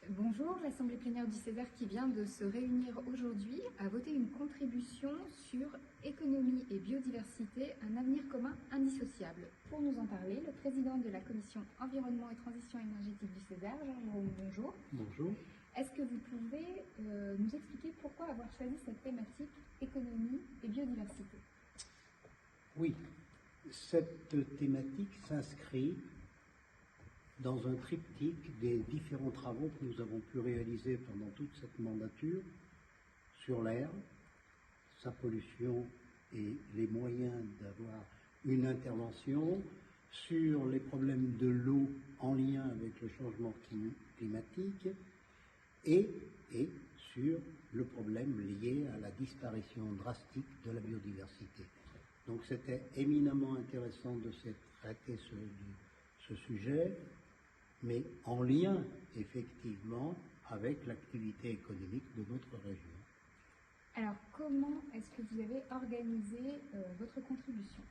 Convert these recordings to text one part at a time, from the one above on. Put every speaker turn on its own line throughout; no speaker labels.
Bonjour, l'Assemblée plénière du Césaire qui vient de se réunir aujourd'hui a voté une contribution sur économie et biodiversité, un avenir commun indissociable. Pour nous en parler, le président de la commission environnement et transition énergétique du Césaire, Jean-Jérôme, bonjour.
Bonjour.
Est-ce que vous pouvez nous expliquer pourquoi avoir choisi cette thématique économie et biodiversité?
Oui, cette thématique s'inscrit dans un triptyque des différents travaux que nous avons pu réaliser pendant toute cette mandature sur l'air, sa pollution et les moyens d'avoir une intervention, sur les problèmes de l'eau en lien avec le changement climatique et sur le problème lié à la disparition drastique de la biodiversité. Donc c'était éminemment intéressant de traiter ce sujet, mais en lien effectivement avec l'activité économique de notre région.
Alors comment est-ce que vous avez organisé votre contribution?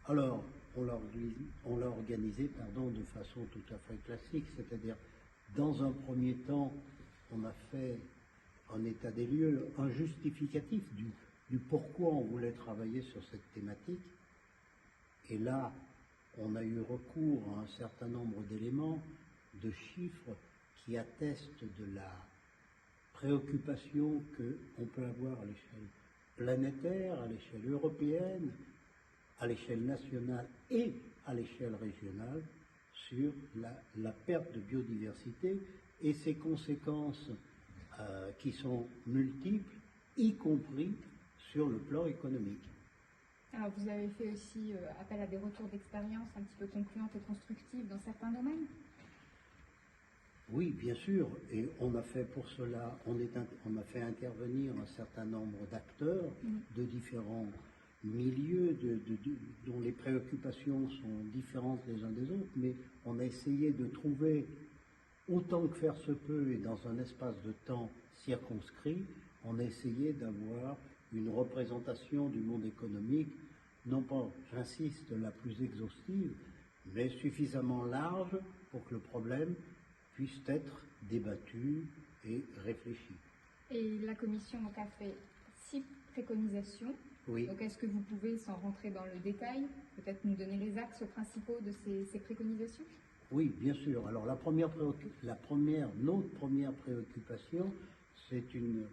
Alors, on l'a organisé de façon tout à fait classique, c'est-à-dire dans un premier temps, on a fait un état des lieux, un justificatif du pourquoi on voulait travailler sur cette thématique. Et là, on a eu recours à un certain nombre d'éléments, de chiffres qui attestent de la préoccupation qu'on peut avoir à l'échelle planétaire, à l'échelle européenne, à l'échelle nationale et à l'échelle régionale sur la perte de biodiversité et ses conséquences qui sont multiples, y compris sur le plan économique.
Alors vous avez fait aussi appel à des retours d'expérience un petit peu concluantes et constructives dans certains domaines?
Oui, bien sûr, et on a fait pour cela, on a fait intervenir un certain nombre d'acteurs de différents milieux dont les préoccupations sont différentes les uns des autres, mais on a essayé de trouver, autant que faire se peut et dans un espace de temps circonscrit, on a essayé d'avoir une représentation du monde économique, non pas, j'insiste, la plus exhaustive, mais suffisamment large pour que le problème puisse être débattu et réfléchi.
Et la commission donc, a fait 6 préconisations.
Oui.
Donc est-ce que vous pouvez, sans rentrer dans le détail, peut-être nous donner les axes principaux de ces préconisations?
Oui, bien sûr. Alors notre première préoccupation, c'est une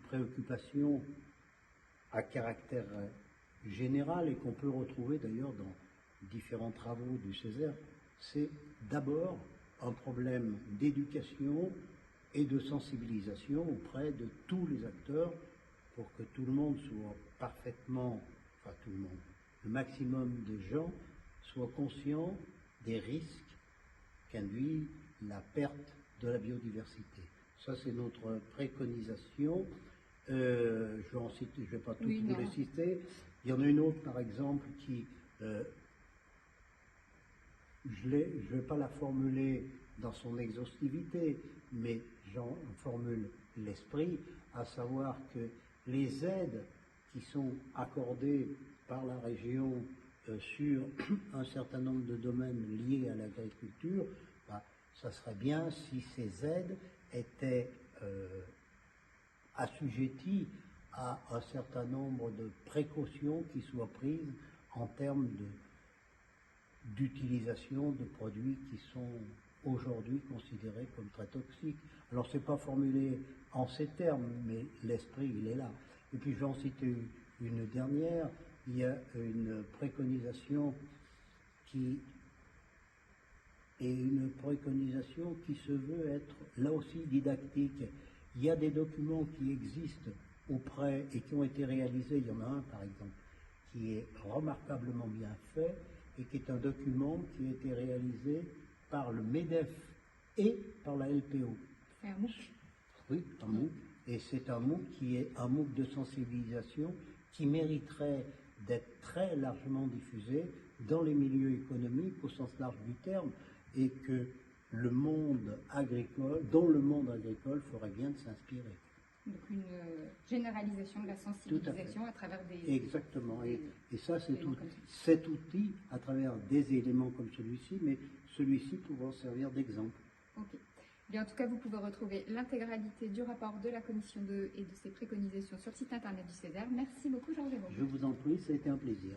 préoccupation à caractère général et qu'on peut retrouver d'ailleurs dans différents travaux du Césaire. C'est d'abord un problème d'éducation et de sensibilisation auprès de tous les acteurs pour que tout le monde soit le maximum de gens soient conscients des risques qu'induit la perte de la biodiversité. Ça, c'est notre préconisation. Je ne vais pas toutes vous les citer. Il y en a une autre, par exemple, qui... je ne vais pas la formuler dans son exhaustivité, mais j'en formule l'esprit, à savoir que les aides qui sont accordées par la région sur un certain nombre de domaines liés à l'agriculture, ça serait bien si ces aides étaient assujetties à un certain nombre de précautions qui soient prises en termes d'utilisation de produits qui sont aujourd'hui considérés comme très toxiques. Alors c'est pas formulé en ces termes, mais l'esprit il est là. Et puis je vais en citer une dernière. Il y a une préconisation qui se veut être là aussi didactique. Il y a des documents qui existent auprès et qui ont été réalisés. Il y en a un par exemple qui est remarquablement bien fait et qui est un document qui a été réalisé par le MEDEF et par la LPO.
C'est un MOOC?
Oui, un MOOC. Et c'est un MOOC qui est un MOOC de sensibilisation qui mériterait d'être très largement diffusé dans les milieux économiques au sens large du terme et que dont le monde agricole ferait bien de s'inspirer.
Donc une généralisation de la sensibilisation à travers des...
Exactement. Et ça, cet outil, à travers des éléments comme celui-ci, mais celui-ci pouvant servir d'exemple.
Ok. Bien, en tout cas, vous pouvez retrouver l'intégralité du rapport de la Commission 2 et de ses préconisations sur le site internet du CESER. Merci beaucoup, Georges Hérault.
Je vous en prie, ça a été un plaisir.